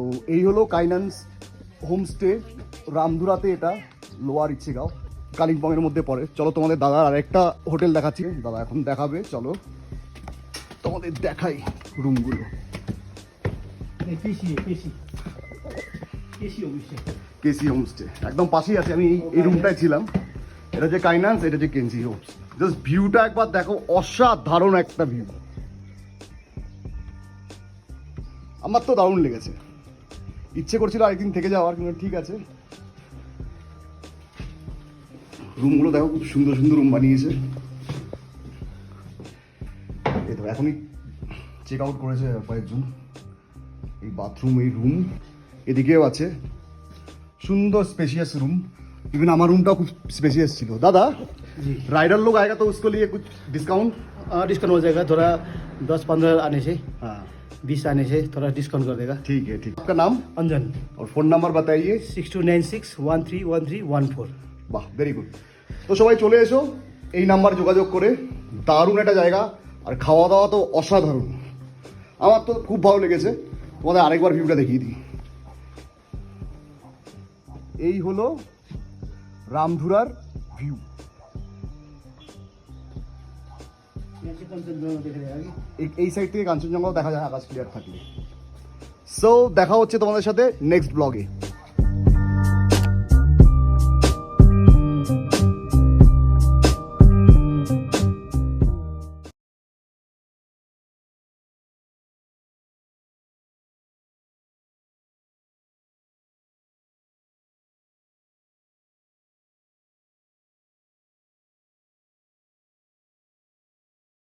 তো এই হলো কাইনান্স হোমস্টে রামধুরাতে, এটা লোয়ার ইচ্ছেগাঁও, কালিম্পংয়ের মধ্যে পড়ে। চলো তোমাদের দাদার আরেকটা হোটেল দেখাচ্ছি, দাদা এখন দেখাবে, চলো তোমাদের দেখাই রুমগুলো। কেসি হোমস্টে একদম পাশেই আছে, আমি এই রুমটায় ছিলাম। এটা যে কাইনান্স, এটা যে কেসি হোমস। জাস্ট ভিউটা একবার দেখো, অসাধারণ একটা ভিউ, আমার তো দারুণ লেগেছে। ইচ্ছে করছিল আরেকদিন থেকে যাওয়ার, কিন্তু ঠিক আছে। রুমগুলো দেখো, খুব সুন্দর সুন্দর রুম বানিয়েছে। এই তো এখনই চেক আউট করেছে কয়েকজন। এই বাথরুম, এই রুম, এদিকেও আছে সুন্দর স্পেशियस रूम। इवन हमारा रूम टा खूब स्पेशियस ছিল। दादा जी राइडर लोग आएगा तो उसके लिए कुछ डिस्काउंट? डिस्काउंट हो जाएगा, थोड़ा 10-15 आने से, हाँ 20 आने से थोड़ा डिस्काउंट कर देगा। ठीक है, ठीक। आपका नाम अंजन, और फोन नंबर बताइए। 6296131314। বাহ, ভেরি গুড। তো সবাই চলে এসো এই নাম্বার যোগাযোগ করে। দারুণ একটা জায়গা, আর খাওয়া দাওয়া তো অসাধারণ, আমার তো খুব ভালো লেগেছে। তোমাদের আরেকবার ভিউটা দেখিয়ে দিই। এই হলো রামধুরার ভিউ। এই সাইড থেকে কাঞ্চনজঙ্ঘা দেখা যায় আকাশ ক্লিয়ার থাকলে। সো দেখা হচ্ছে তোমাদের সাথে নেক্সট ব্লগে।